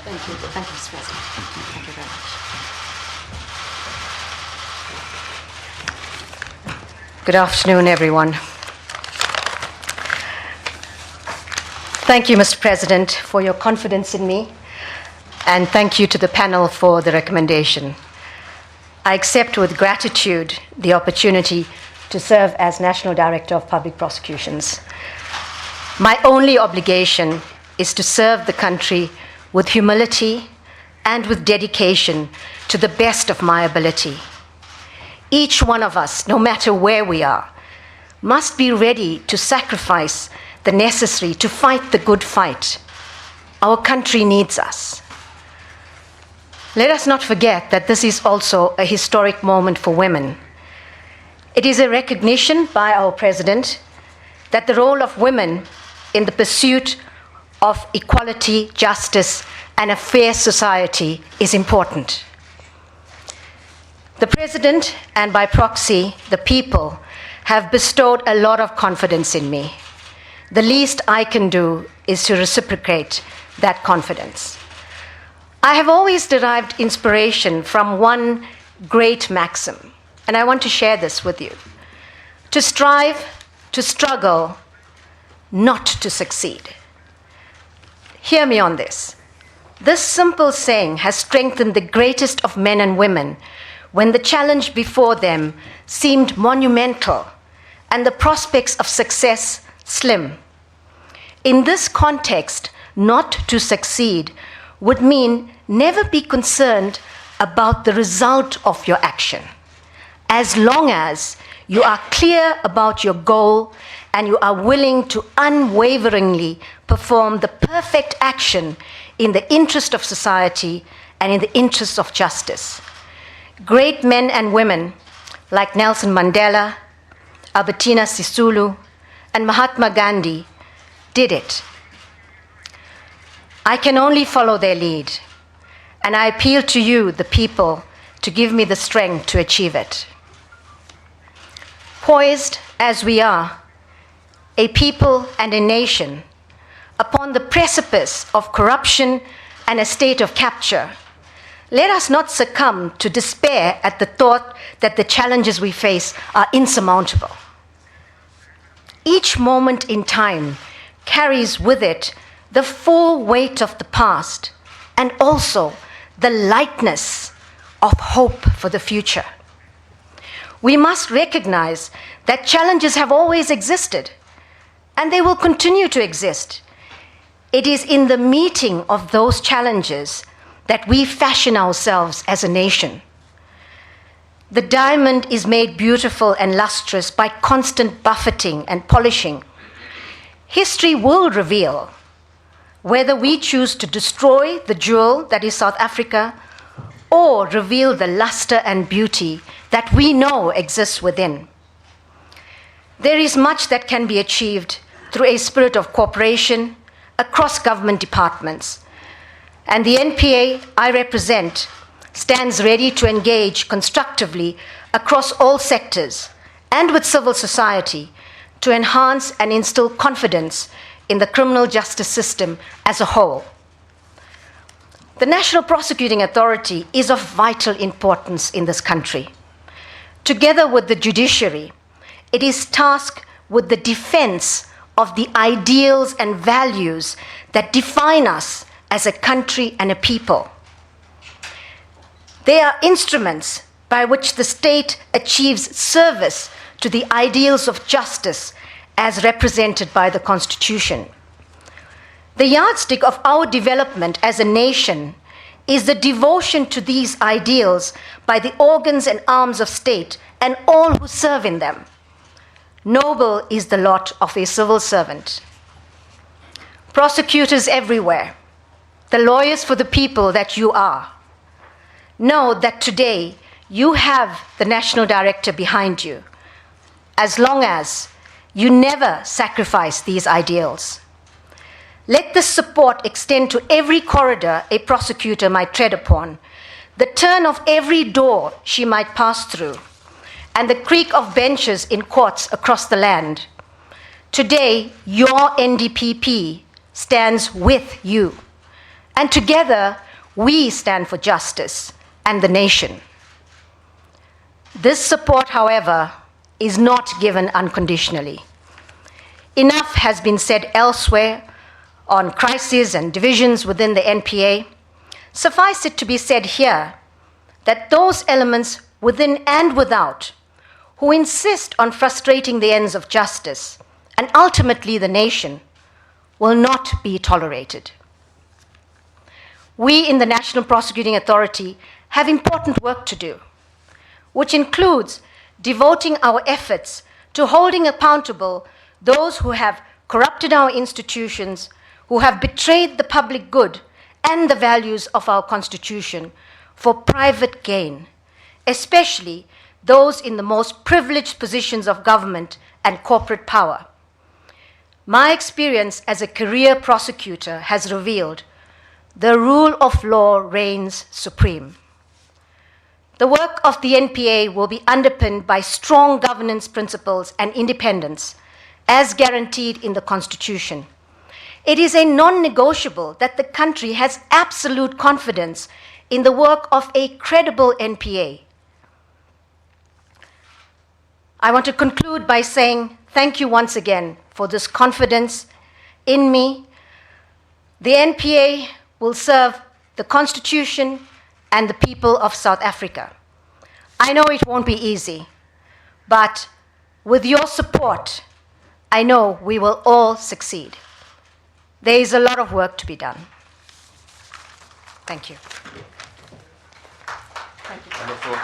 Thank you. Thank you, Mr. President. Thank you very much. Good afternoon, everyone. Thank you, Mr. President, for your confidence in me, and thank you to the panel for the recommendation. I accept with gratitude the opportunity to serve as National Director of Public Prosecutions. My only obligation is to serve the country with humility and with dedication to the best of my ability. Each one of us, no matter where we are, must be ready to sacrifice the necessary to fight the good fight. Our country needs us. Let us not forget that this is also a historic moment for women. It is a recognition by our President that the role of women in the pursuit of equality, justice, and a fair society is important. The President, and by proxy, the people, have bestowed a lot of confidence in me. The least I can do is to reciprocate that confidence. I have always derived inspiration from one great maxim, and I want to share this with you. To strive, to struggle, not to succeed. Hear me on this. This simple saying has strengthened the greatest of men and women when the challenge before them seemed monumental and the prospects of success slim. In this context, not to succeed would mean never be concerned about the result of your action, as long as you are clear about your goal and you are willing to unwaveringly perform the perfect action in the interest of society and in the interest of justice. Great men and women like Nelson Mandela, Albertina Sisulu, and Mahatma Gandhi did it. I can only follow their lead, and I appeal to you, the people, to give me the strength to achieve it. Poised as we are, a people and a nation, upon the precipice of corruption and a state of capture, let us not succumb to despair at the thought that the challenges we face are insurmountable. Each moment in time carries with it the full weight of the past and also the lightness of hope for the future. We must recognize that challenges have always existed and they will continue to exist. It is in the meeting of those challenges that we fashion ourselves as a nation. The diamond is made beautiful and lustrous by constant buffeting and polishing. History will reveal whether we choose to destroy the jewel that is South Africa or reveal the luster and beauty that we know exists within. There is much that can be achieved through a spirit of cooperation across government departments. And the NPA I represent stands ready to engage constructively across all sectors and with civil society to enhance and instill confidence in the criminal justice system as a whole. The National Prosecuting Authority is of vital importance in this country. Together with the judiciary, it is tasked with the defense of the ideals and values that define us as a country and a people. They are instruments by which the state achieves service to the ideals of justice as represented by the Constitution. The yardstick of our development as a nation is the devotion to these ideals by the organs and arms of state and all who serve in them. Noble is the lot of a civil servant. Prosecutors everywhere, the lawyers for the people that you are, know that today you have the National Director behind you, as long as you never sacrifice these ideals. Let this support extend to every corridor a prosecutor might tread upon, the turn of every door she might pass through, and the creak of benches in courts across the land. Today, your NDPP stands with you, And together, we stand for justice and the nation. This support, however, is not given unconditionally. Enough has been said elsewhere on crises and divisions within the NPA. Suffice it to be said here that those elements within and without who insist on frustrating the ends of justice and ultimately the nation will not be tolerated. We in the National Prosecuting Authority have important work to do, which includes devoting our efforts to holding accountable those who have corrupted our institutions, who have betrayed the public good and the values of our Constitution for private gain, especially those in the most privileged positions of government and corporate power. My experience as a career prosecutor has revealed the rule of law reigns supreme. The work of the NPA will be underpinned by strong governance principles and independence, as guaranteed in the Constitution. It is a non-negotiable that the country has absolute confidence in the work of a credible NPA. I want to conclude by saying thank you once again for this confidence in me. The NPA will serve the Constitution and the people of South Africa. I know it won't be easy, but with your support, I know we will all succeed. There is a lot of work to be done. Thank you. Wonderful.